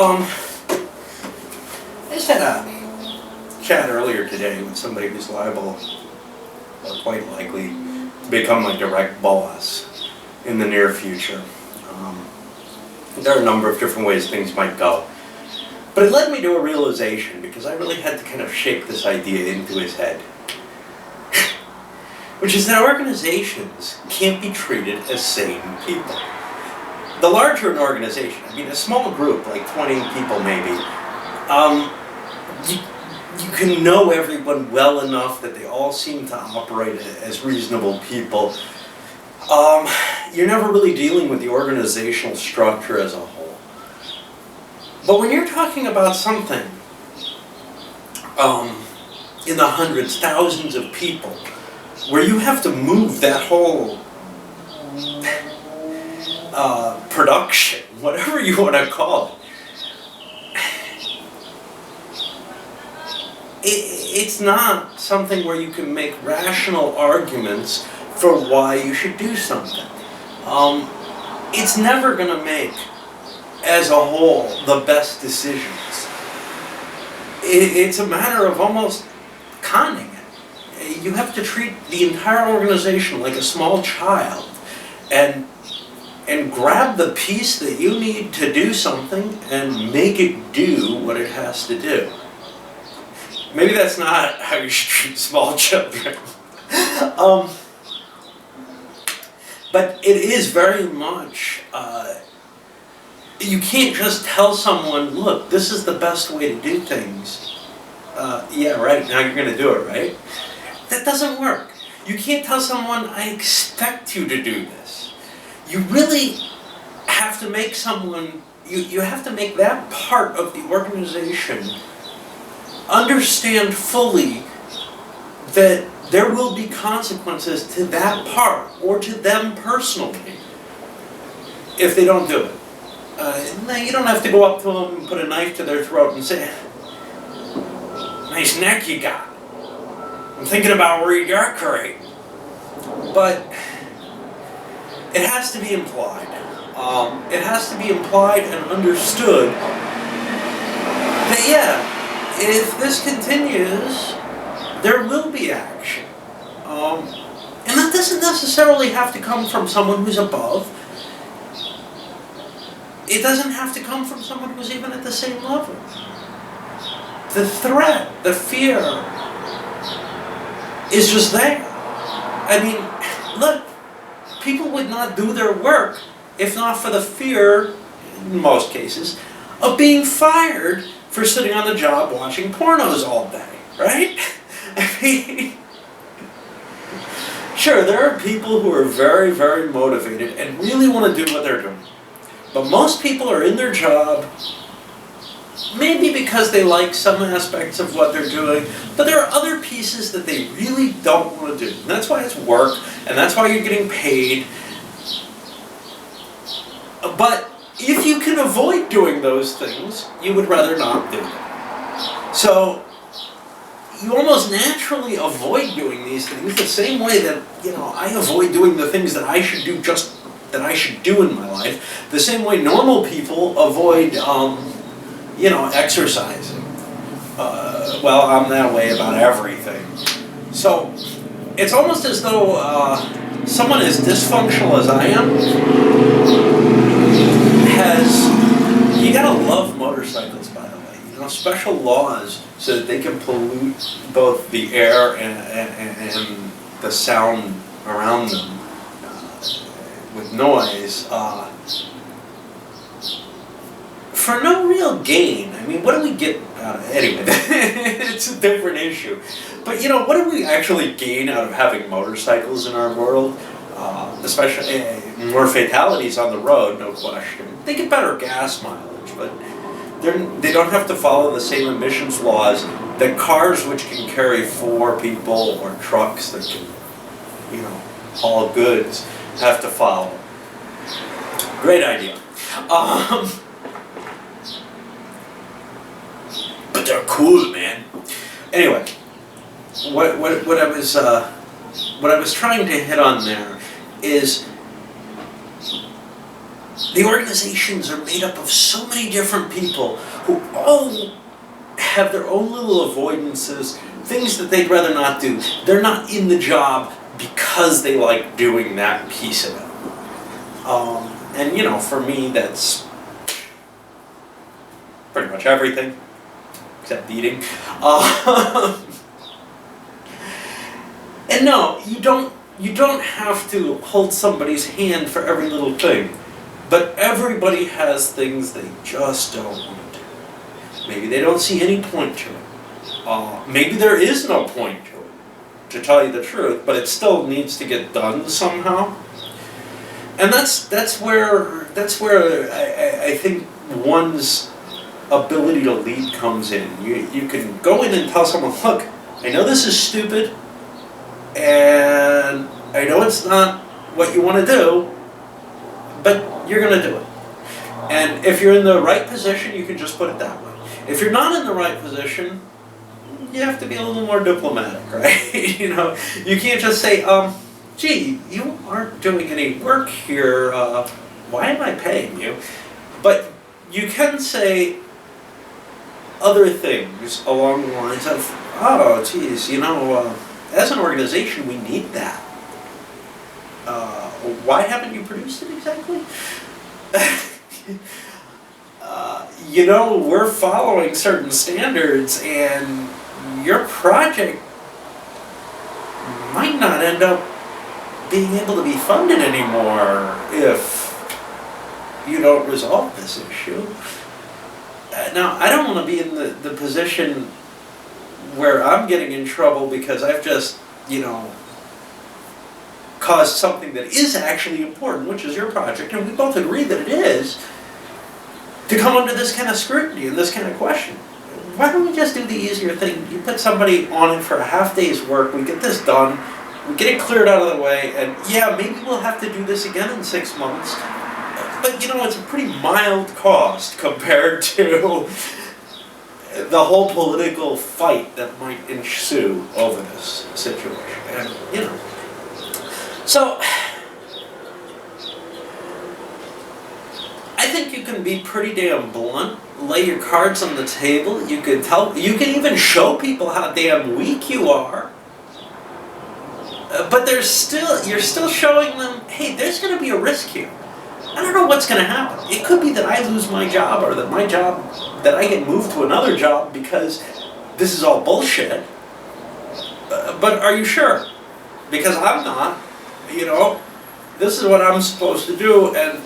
I just had a chat earlier today with somebody who's liable, or quite likely, to become my direct boss in the near future. There are a number of different ways things might go. But it led me to a realization, because I really had to kind of shake this idea into his head. Which is that organizations can't be treated as sane people. The larger an organization, I mean a small group, like 20 people maybe, you can know everyone well enough that they all seem to operate as reasonable people. You're never really dealing with the organizational structure as a whole. But when you're talking about something in the hundreds, thousands of people, where you have to move that whole production, whatever you want to call it, it's not something where you can make rational arguments for why you should do something. It's never going to make, as a whole, the best decisions. It's a matter of almost conning it. You have to treat the entire organization like a small child and grab the piece that you need to do something and make it do what it has to do. Maybe that's not how you should treat small children. But it is very much, you can't just tell someone, look, this is the best way to do things. Yeah, right, now you're going to do it, right? That doesn't work. You can't tell someone, I expect you to do this. You really have to make someone, you have to make that part of the organization understand fully that there will be consequences to that part, or to them personally, if they don't do it. Now, you don't have to go up to them and put a knife to their throat and say, nice neck you got. I'm thinking about redecorating. But it has to be implied. It has to be implied and understood that, yeah, if this continues, there will be action. And that doesn't necessarily have to come from someone who's above. It doesn't have to come from someone who's even at the same level. The threat, the fear, is just there. I mean, look, people would not do their work if not for the fear, in most cases, of being fired for sitting on the job watching pornos all day, right? I mean, sure, there are people who are very, very motivated and really want to do what they're doing. But most people are in their job maybe because they like some aspects of what they're doing, but there are other pieces that they really don't want to do. And that's why it's work, and that's why you're getting paid. But if you can avoid doing those things, you would rather not do them. So you almost naturally avoid doing these things the same way that, I avoid doing the things that I should do in my life, the same way normal people avoid, exercising. Well, I'm that way about everything. So it's almost as though someone as dysfunctional as I am you gotta love motorcycles, by the way. Special laws so that they can pollute both the air and the sound around them with noise for no real gain. I mean, what do we get out of it? Anyway, it's a different issue. But what do we actually gain out of having motorcycles in our world? Especially more fatalities on the road, no question. They get better gas mileage, but they don't have to follow the same emissions laws that cars which can carry 4 people or trucks that can, haul goods have to follow. Great idea. But they're cool, man. Anyway, what I was trying to hit on there is The organizations are made up of so many different people who all have their own little avoidances, things that they'd rather not do. They're not in the job because they like doing that piece of it. And you know, for me, that's pretty much everything, except eating. And no, you don't have to hold somebody's hand for every little thing. But everybody has things they just don't want to do. Maybe they don't see any point to it. Maybe there is no point to it, to tell you the truth, but it still needs to get done somehow. And that's where I think one's ability to lead comes in. You can go in and tell someone, look, I know this is stupid, and I know it's not what you want to do, but you're going to do it. And if you're in the right position, you can just put it that way. If you're not in the right position, you have to be a little more diplomatic, right? You know, you can't just say, gee, you aren't doing any work here, why am I paying you? But you can say other things along the lines of, oh, geez, you know, as an organization, we need that. Why haven't you produced it exactly? You know, we're following certain standards, and your project might not end up being able to be funded anymore if you don't resolve this issue. Now, I don't want to be in the position where I'm getting in trouble because I've just, you know, caused something that is actually important, which is your project, and we both agree that it is, to come under this kind of scrutiny and this kind of question. Why don't we just do the easier thing? You put somebody on it for a half day's work, we get this done, we get it cleared out of the way, and yeah, maybe we'll have to do this again in 6 months, but you know, it's a pretty mild cost compared to the whole political fight that might ensue over this situation. And, you know, so I think you can be pretty damn blunt, lay your cards on the table, you can even show people how damn weak you are, but you're still showing them, hey, there's going to be a risk here. I don't know what's going to happen. It could be that I lose my job, or that I get moved to another job because this is all bullshit. But are you sure? Because I'm not. You know, this is what I'm supposed to do, and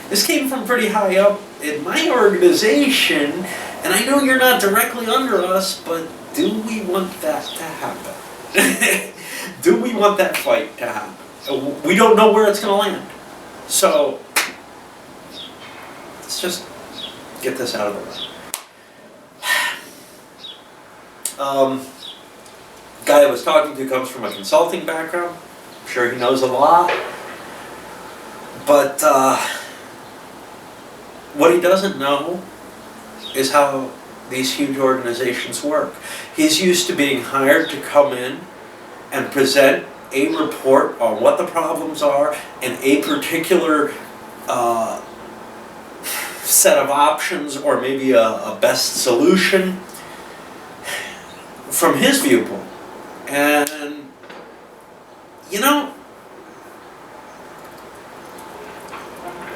this came from pretty high up in my organization, and I know you're not directly under us, but do we want that to happen? Do we want that fight to happen? We don't know where it's going to land. So, let's just get this out of the way. Guy I was talking to comes from a consulting background. I'm sure he knows a lot. But what he doesn't know is how these huge organizations work. He's used to being hired to come in and present a report on what the problems are and a particular set of options, or maybe a best solution from his viewpoint. And, you know,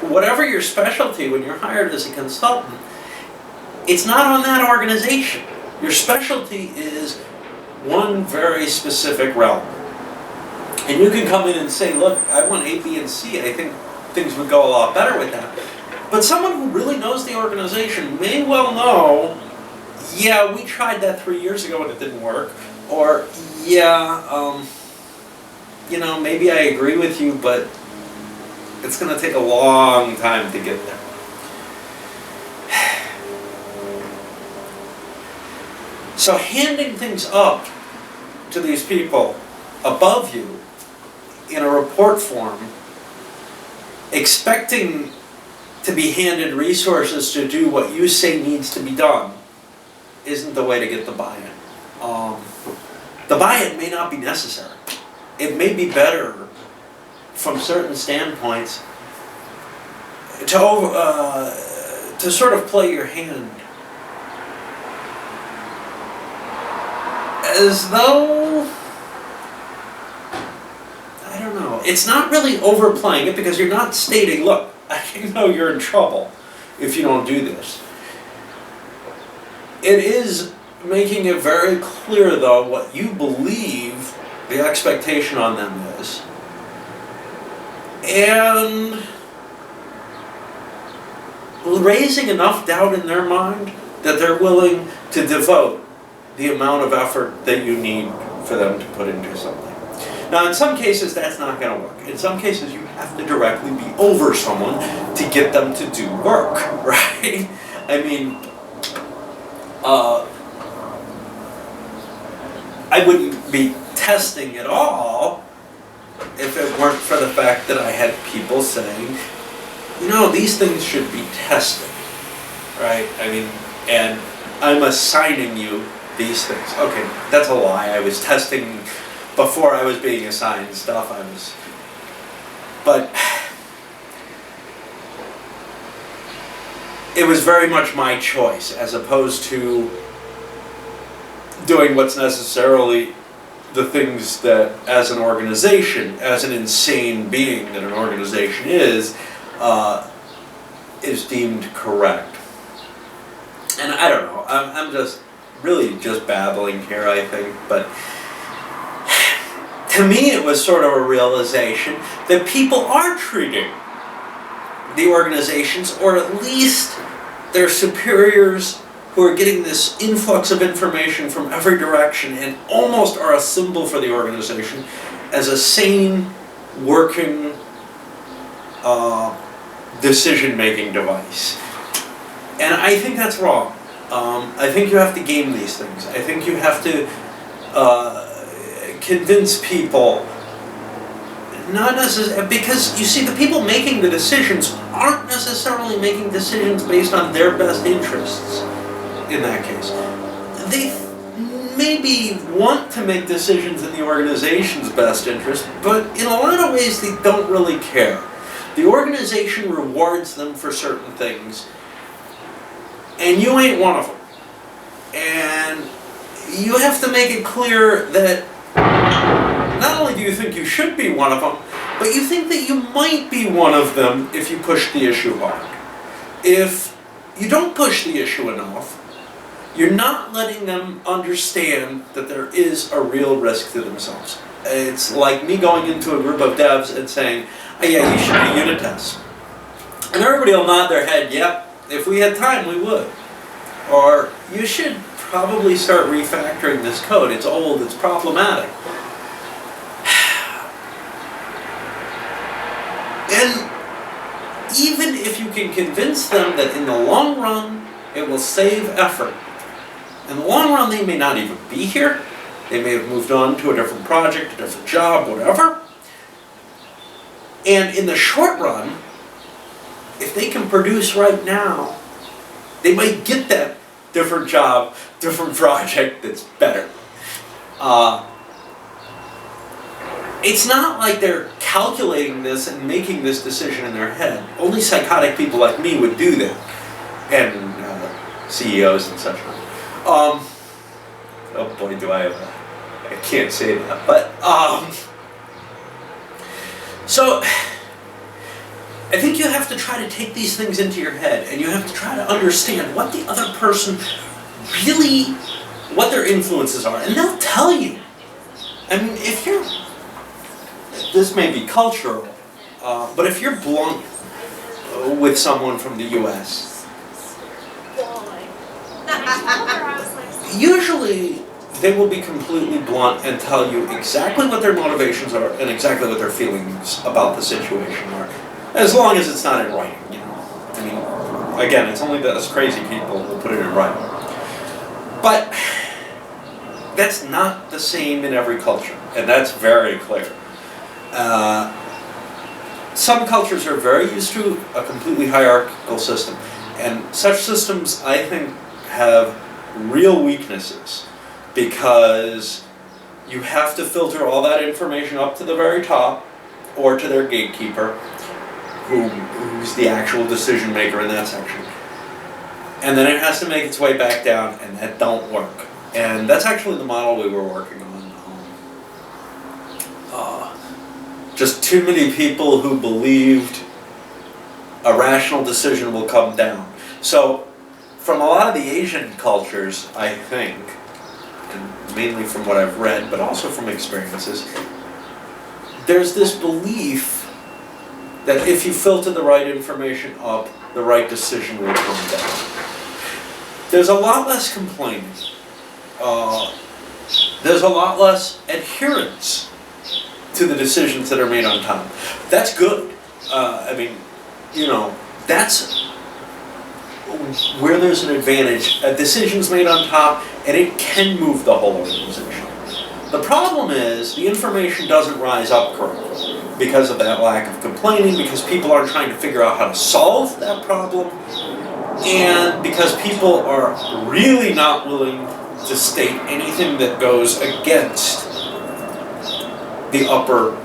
whatever your specialty when you're hired as a consultant, it's not on that organization. Your specialty is one very specific realm. And you can come in and say, look, I want A, B, and C. I think things would go a lot better with that. But someone who really knows the organization may well know, yeah, we tried that 3 years ago and it didn't work. Or, yeah, you know, maybe I agree with you, but it's going to take a long time to get there. So handing things up to these people above you in a report form, expecting to be handed resources to do what you say needs to be done, isn't the way to get the buy-in. The buy-in may not be necessary. It may be better from certain standpoints to sort of play your hand as though, I don't know, it's not really overplaying it because you're not stating, look, I know you're in trouble if you don't do this. It is making it very clear, though, what you believe the expectation on them is. And raising enough doubt in their mind that they're willing to devote the amount of effort that you need for them to put into something. Now, in some cases, that's not going to work. In some cases, you have to directly be over someone to get them to do work, right? I mean, I wouldn't be testing at all if it weren't for the fact that I had people saying, you know, these things should be tested, right? I mean, and I'm assigning you these things. Okay, that's a lie. I was testing before I was being assigned stuff. But it was very much my choice as opposed to doing what's necessarily the things that, as an organization, as an insane being that an organization is deemed correct. And I don't know, I'm just really just babbling here, I think, but to me it was sort of a realization that people are treating the organizations, or at least their superiors who are getting this influx of information from every direction and almost are a symbol for the organization, as a sane, working, decision-making device. And I think that's wrong. I think you have to game these things. I think you have to convince people, not necessarily, because you see, the people making the decisions aren't necessarily making decisions based on their best interests in that case. They maybe want to make decisions in the organization's best interest, but in a lot of ways they don't really care. The organization rewards them for certain things, and you ain't one of them. And you have to make it clear that not only do you think you should be one of them, but you think that you might be one of them if you push the issue hard. If you don't push the issue enough, you're not letting them understand that there is a real risk to themselves. It's like me going into a group of devs and saying, oh yeah, you should do unit tests. And everybody will nod their head, yep, if we had time we would. Or, you should probably start refactoring this code. It's old, it's problematic. And even if you can convince them that in the long run it will save effort, in the long run they may not even be here, they may have moved on to a different project, a different job, whatever. And in the short run, if they can produce right now, they might get that different job, different project that's better. It's not like they're calculating this and making this decision in their head. Only psychotic people like me would do that. And CEOs and such. Oh boy, do I can't say that. But, so, I think you have to try to take these things into your head, and you have to try to understand what the other person really, what their influences are, and they'll tell you. I mean, if you're, this may be cultural, but if you're blunt with someone from the US, usually they will be completely blunt and tell you exactly what their motivations are and exactly what their feelings about the situation are. As long as it's not in writing, you know. I mean, again, it's only us crazy people who put it in writing. But that's not the same in every culture, and that's very clear. Some cultures are very used to a completely hierarchical system, and such systems, I think, have real weaknesses, because you have to filter all that information up to the very top, or to their gatekeeper, who's the actual decision maker in that section. And then it has to make its way back down, and that don't work. And that's actually the model we were working on. Just too many people who believed a rational decision will come down. So, from a lot of the Asian cultures, I think, and mainly from what I've read, but also from experiences, there's this belief that if you filter the right information up, the right decision will come down. There's a lot less complaining. There's a lot less adherence to the decisions that are made on top. That's good. That's where there's an advantage. A decision's made on top, and it can move the whole organization. The problem is the information doesn't rise up correctly because of that lack of complaining, because people aren't trying to figure out how to solve that problem, and because people are really not willing to state anything that goes against the upper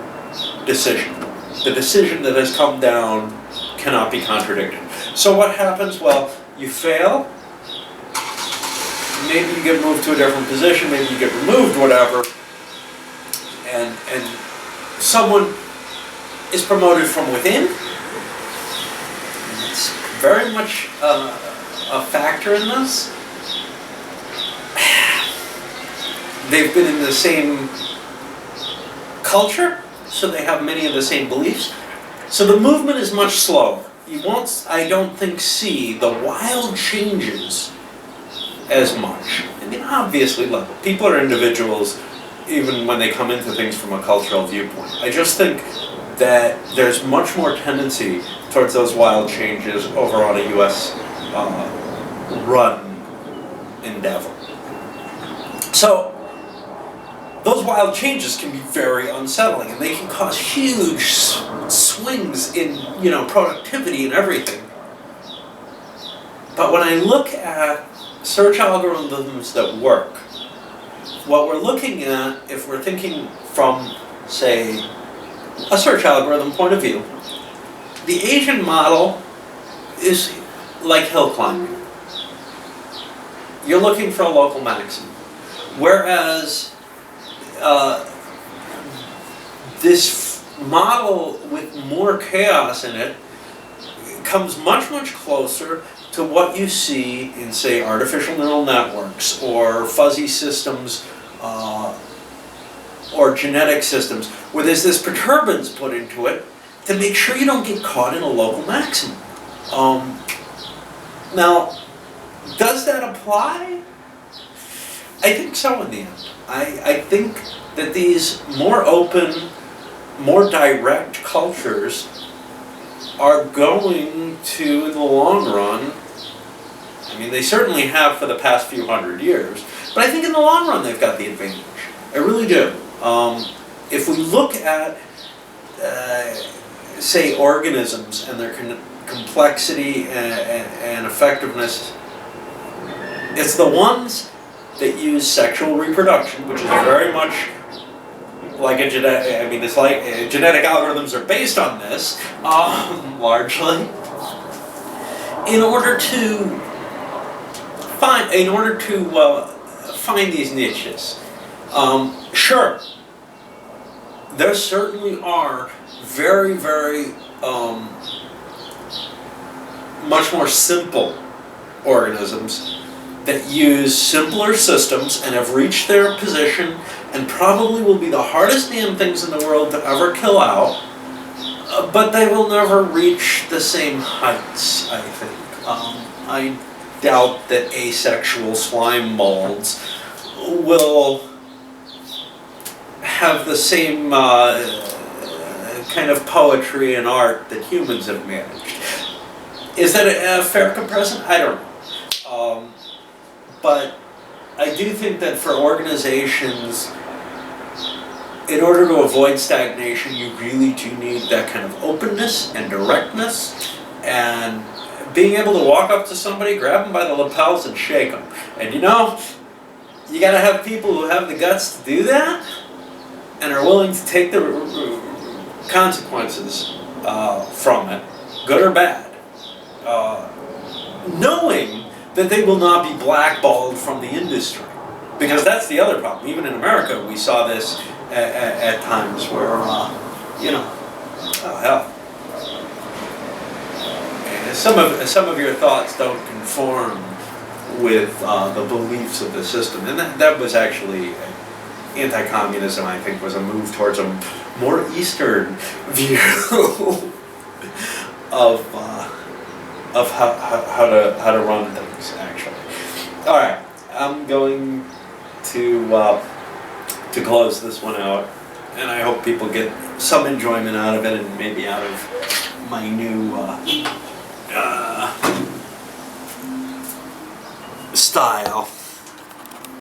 decision. The decision that has come down cannot be contradicted. So what happens? Well, you fail, maybe you get moved to a different position, maybe you get removed, whatever, and someone is promoted from within. And it's very much a factor in this. They've been in the same culture, so they have many of the same beliefs. So the movement is much slower. You won't, I don't think, see the wild changes as much. I mean, obviously, look, people are individuals even when they come into things from a cultural viewpoint. I just think that there's much more tendency towards those wild changes over on a US run endeavor. So those wild changes can be very unsettling, and they can cause huge swings in, productivity and everything. But when I look at search algorithms that work, what we're looking at, if we're thinking from, say, a search algorithm point of view, the Asian model is like hill climbing. You're looking for a local maximum. Whereas this model with more chaos in it comes much, much closer to what you see in, say, artificial neural networks or fuzzy systems or genetic systems, where there's this perturbance put into it to make sure you don't get caught in a local maximum. Now, does that apply? I think so in the end. I think that these more open, more direct cultures are going to, in the long run, I mean, they certainly have for the past few hundred years, but I think in the long run they've got the advantage. I really do. If we look at, say, organisms and their complexity and effectiveness, it's the ones that use sexual reproduction, which is very much like a genetic, it's like genetic algorithms are based on this, largely, in order to find these niches. Sure, there certainly are very, very much more simple organisms that use simpler systems and have reached their position and probably will be the hardest damn things in the world to ever kill out, but they will never reach the same heights, I think. I doubt that asexual slime molds will have the same kind of poetry and art that humans have managed. Is that a fair comparison? I don't know. But I do think that for organizations, in order to avoid stagnation, you really do need that kind of openness and directness, and being able to walk up to somebody, grab them by the lapels, and shake them. And you gotta have people who have the guts to do that, and are willing to take the consequences from it. good or bad, knowing that they will not be blackballed from the industry. Because that's the other problem. Even in America, we saw this at times where, oh hell. Some of your thoughts don't conform with the beliefs of the system. And that was actually, anti-communism, I think, was a move towards a more Eastern view of how to run things, actually. All right, I'm going to close this one out, and I hope people get some enjoyment out of it, and maybe out of my new style.